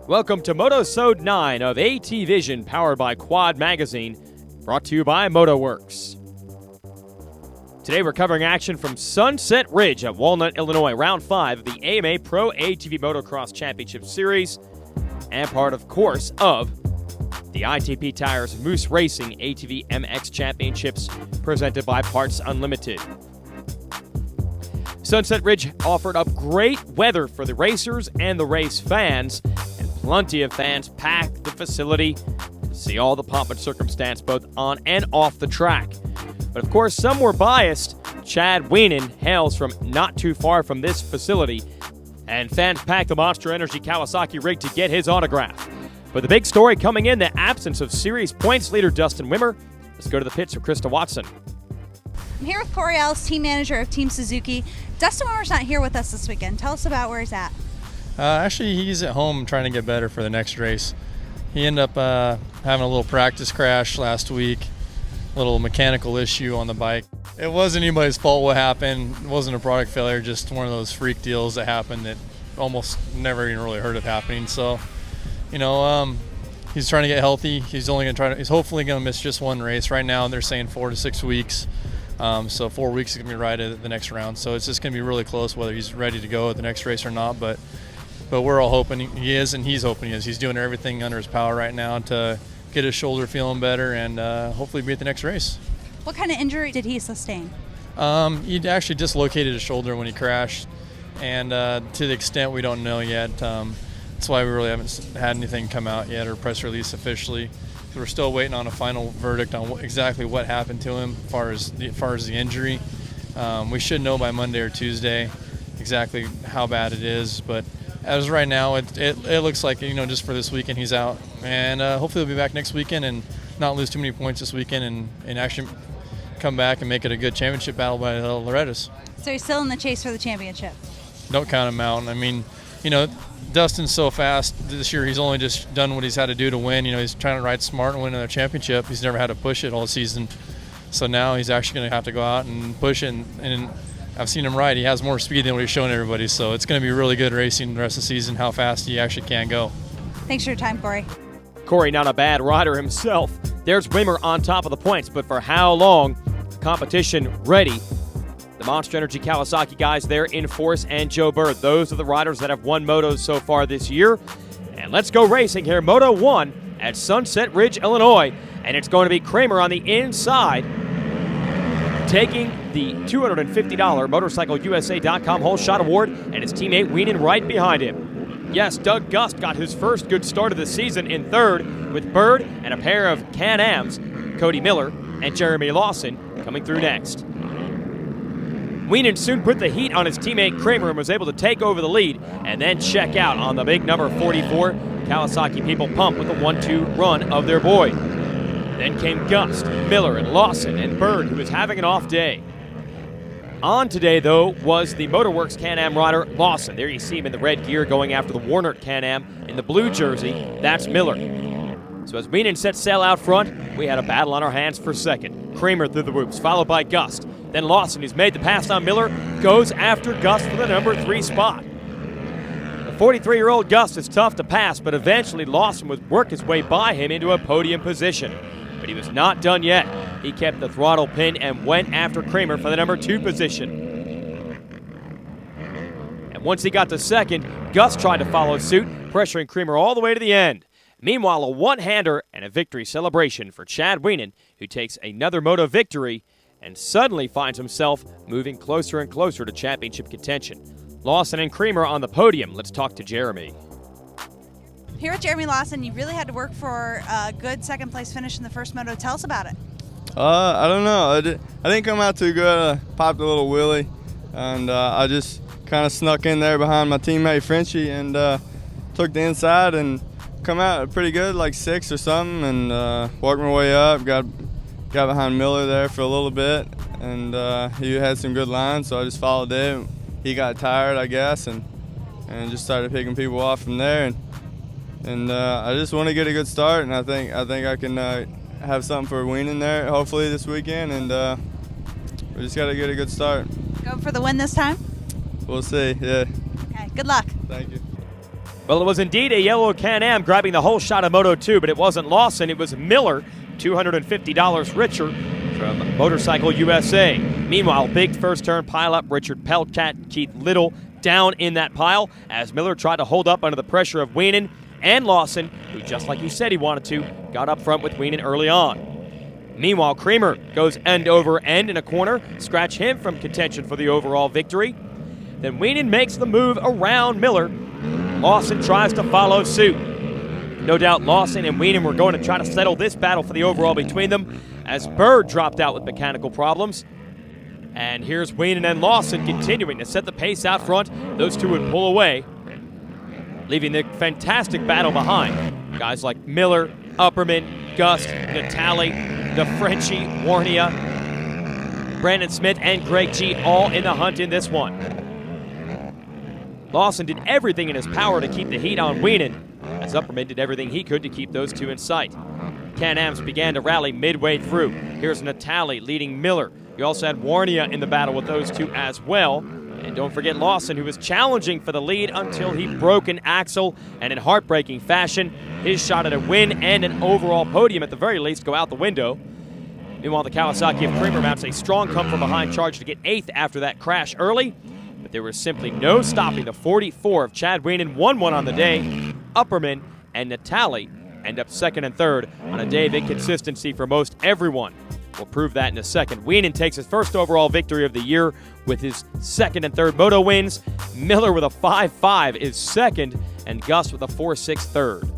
Welcome to Motosode 9 of AT Vision, powered by Quad Magazine, brought to you by MotoWorks. Today we're covering action from Sunset Ridge at Walnut, Illinois, Round 5 of the AMA Pro ATV Motocross Championship Series, and part, of course, of the ITP Tires Moose Racing ATV MX Championships presented by Parts Unlimited. Sunset Ridge offered up great weather for the racers and the race fans, and plenty of fans packed the facility to see all the pomp and circumstance both on and off the track. But of course, some were biased. Chad Wienen hails from not too far from this facility, and fans packed the Monster Energy Kawasaki rig to get his autograph. But the big story coming in, the absence of series points leader Dustin Wimmer. Let's go to the pits with Krista Watson. I'm here with Corey Ellis, team manager of Team Suzuki. Dustin Wimmer's not here with us this weekend. Tell us about where he's at. Actually, he's at home trying to get better for the next race. He ended up having a little practice crash last week, a little mechanical issue on the bike. It wasn't anybody's fault what happened. It wasn't a product failure, just one of those freak deals that happened that almost never even really heard of happening. So, he's trying to get healthy. He's hopefully going to miss just one race. Right now, they're saying 4 to 6 weeks. So 4 weeks is going to be right at the next round. So it's just going to be really close whether he's ready to go at the next race or not. But we're all hoping he is, and he's hoping he is. He's doing everything under his power right now to get his shoulder feeling better and hopefully be at the next race. What kind of injury did he sustain? He actually dislocated his shoulder when he crashed, and to the extent we don't know yet. That's why we really haven't had anything come out yet or press release officially. We're still waiting on a final verdict on exactly what happened to him as far as the injury. We should know by Monday or Tuesday exactly how bad it is, but as of right now, it looks like, just for this weekend he's out, and hopefully he'll be back next weekend and not lose too many points this weekend and actually come back and make it a good championship battle by Loretta's. So he's still in the chase for the championship? Don't count him out. I mean, Dustin's so fast this year. He's only just done what he's had to do to win. He's trying to ride smart and win another championship. He's never had to push it all season. So now he's actually going to have to go out and push it. And I've seen him ride. He has more speed than what he's showing everybody. So it's going to be really good racing the rest of the season, how fast he actually can go. Thanks for your time, Corey. Corey, not a bad rider himself. There's Wimmer on top of the points, but for how long? Competition ready. The Monster Energy Kawasaki guys there in force, and Joe Byrd. Those are the riders that have won motos so far this year. And let's go racing here. Moto 1 at Sunset Ridge, Illinois. And it's going to be Kramer on the inside, taking the $250 MotorcycleUSA.com Whole Shot Award, and his teammate Wienen right behind him. Yes, Doug Gust got his first good start of the season in third, with Byrd and a pair of Can-Ams, Cody Miller and Jeremy Lawson, coming through next. Wienen soon put the heat on his teammate Kramer and was able to take over the lead and then check out on the big number 44. Kawasaki people pumped with the 1-2 run of their boy. Then came Gust, Miller, and Lawson, and Byrd, who was having an off day. On today, though, was the Motorworks Can-Am rider Lawson. There you see him in the red gear going after the Walnut Can-Am in the blue jersey. That's Miller. So as Wienen set sail out front, we had a battle on our hands for second. Kramer through the whoops, followed by Gust. Then Lawson, who's made the pass on Miller, goes after Gust for the number 3 spot. The 43-year-old Gust is tough to pass, but eventually Lawson would work his way by him into a podium position. But he was not done yet. He kept the throttle pin and went after Kramer for the number 2 position. And once he got to second, Gust tried to follow suit, pressuring Kramer all the way to the end. Meanwhile, a one-hander and a victory celebration for Chad Wienen, who takes another moto victory and suddenly finds himself moving closer and closer to championship contention. Lawson and Kramer on the podium. Let's talk to Jeremy. Here with Jeremy Lawson, you really had to work for a good second-place finish in the first moto. Tell us about it. I don't know. I didn't come out too good. I popped a little wheelie, and I just kind of snuck in there behind my teammate Frenchie and took the inside and come out pretty good, like 6 or something, and worked my way up. Got behind Miller there for a little bit, and he had some good lines, so I just followed him. He got tired, I guess, and just started picking people off from there. And I just want to get a good start, and I think I can have something for Wienen there, hopefully this weekend, and we just got to get a good start. Go for the win this time? We'll see, yeah. Okay, good luck. Thank you. Well, it was indeed a yellow Can-Am grabbing the whole shot of Moto 2, but it wasn't Lawson, it was Miller, $250 richer from Motorcycle USA. Meanwhile, big first turn pileup, Richard Peltcat, Keith Little down in that pile as Miller tried to hold up under the pressure of Wienen and Lawson, who, just like he said he wanted to, got up front with Wienen early on. Meanwhile, Creamer goes end over end in a corner, scratch him from contention for the overall victory. Then Wienen makes the move around Miller. Lawson tries to follow suit. No doubt Lawson and Wienen were going to try to settle this battle for the overall between them as Byrd dropped out with mechanical problems. And here's Wienen and Lawson continuing to set the pace out front. Those two would pull away, leaving the fantastic battle behind. Guys like Miller, Upperman, Gust, Natalie, the Frenchie, Warnia, Brandon Smith, and Greg G all in the hunt in this one. Lawson did everything in his power to keep the heat on Wienen, as Upperman did everything he could to keep those two in sight. Can-Ams began to rally midway through. Here's Natalie leading Miller. You also had Warnia in the battle with those two as well. And don't forget Lawson, who was challenging for the lead until he broke an axle, and in heartbreaking fashion, his shot at a win and an overall podium at the very least go out the window. Meanwhile, the Kawasaki of Creamer mounts a strong come-from-behind charge to get 8th after that crash early, but there was simply no stopping the 44 of Chad Wienen, 1-1 on the day. Upperman and Natalie end up 2nd and 3rd on a day of inconsistency for most everyone. We'll prove that in a second. Wienen takes his first overall victory of the year with his 2nd and 3rd moto wins. Miller with a 5-5 is 2nd, and Gust with a 4-6 3rd.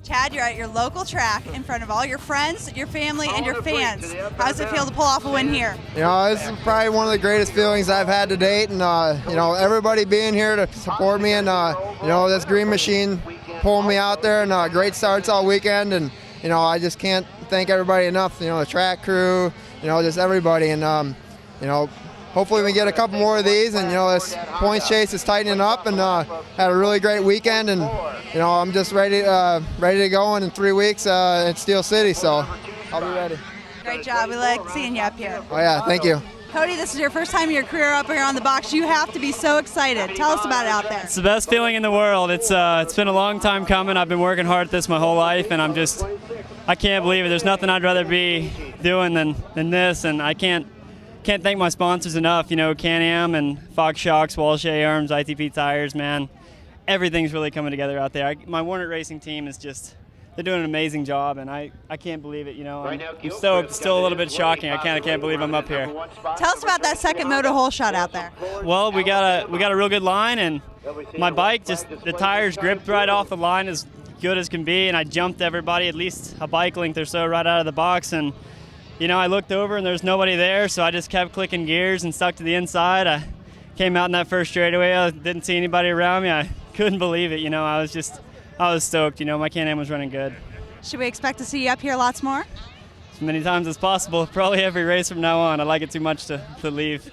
Chad, you're at your local track in front of all your friends, your family, and your fans. How does it feel to pull off a win here? You know, this is probably one of the greatest feelings I've had to date, and you know, everybody being here to support me, and you know, this green machine pulling me out there, and great starts all weekend, and you know, I just can't thank everybody enough. You know, the track crew, you know, just everybody, and you know, hopefully we get a couple more of these, and you know, this points chase is tightening up, and had a really great weekend, and you know, I'm just ready to go in 3 weeks at Steel City, so I'll be ready. Great job. We like seeing you up here. Oh yeah, thank you. Cody, this is your first time in your career up here on the box. You have to be so excited. Tell us about it out there. It's the best feeling in the world. It's been a long time coming. I've been working hard at this my whole life, and I can't believe it. There's nothing I'd rather be doing than this, and I can't thank my sponsors enough. You know, Can-Am and Fox Shocks, Walsh Arms, ITP Tires, man. Everything's really coming together out there. My Walnut Racing team is they're doing an amazing job, and I can't believe it. You know, I'm stoked. Still a little bit shocking. I can't believe I'm up here. Tell us about that second moto hole shot out there. Well, we got a real good line, and my bike, just the tires gripped right off the line as good as can be, and I jumped everybody at least a bike length or so right out of the box, and you know, I looked over and there's nobody there, so I just kept clicking gears and stuck to the inside. I came out in that first straightaway. I didn't see anybody around me. I couldn't believe it. You know, I was stoked. You know, my Can-Am was running good. Should we expect to see you up here lots more? As many times as possible. Probably every race from now on. I like it too much to leave.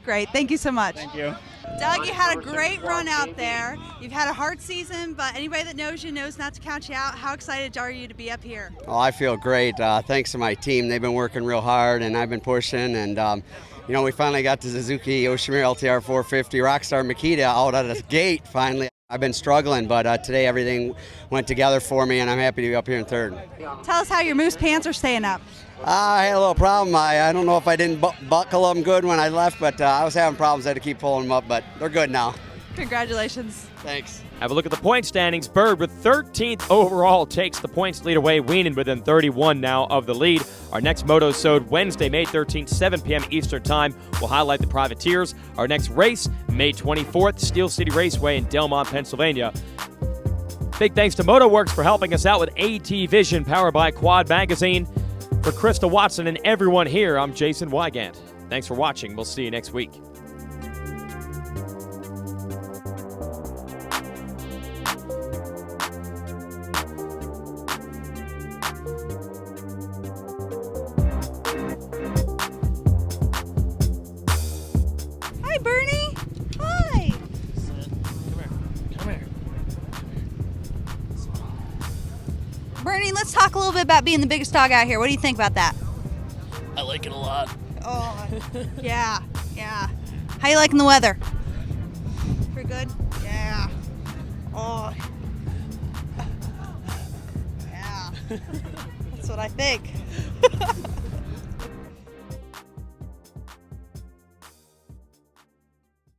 Great. Thank you so much. Thank you. Doug, you had a great run out there. You've had a hard season, but anybody that knows you knows not to count you out. How excited are you to be up here? Oh, I feel great. Thanks to my team. They've been working real hard, and I've been pushing. And, you know, we finally got the Suzuki Yoshimura LTR 450 Rockstar Makita out of the gate finally. I've been struggling, but today everything went together for me, and I'm happy to be up here in 3rd. Tell us how your moose pants are staying up. I had a little problem. I don't know if I didn't buckle them good when I left, but I was having problems. I had to keep pulling them up, but they're good now. Congratulations. Thanks. Have a look at the point standings. Byrd with 13th overall takes the points lead away. Wienen within 31 now of the lead. Our next Moto Sode Wednesday, May 13th, 7 p.m. Eastern Time. We'll highlight the privateers. Our next race, May 24th, Steel City Raceway in Delmont, Pennsylvania. Big thanks to MotoWorks for helping us out with AT Vision, powered by Quad Magazine. For Krista Watson and everyone here, I'm Jason Wygant. Thanks for watching. We'll see you next week. Hi, Bernie. Hi. Come here. Bernie, let's talk a little bit about being the biggest dog out here. What do you think about that? I like it a lot. Oh, yeah. How you liking the weather? Pretty good? Yeah. That's what I think.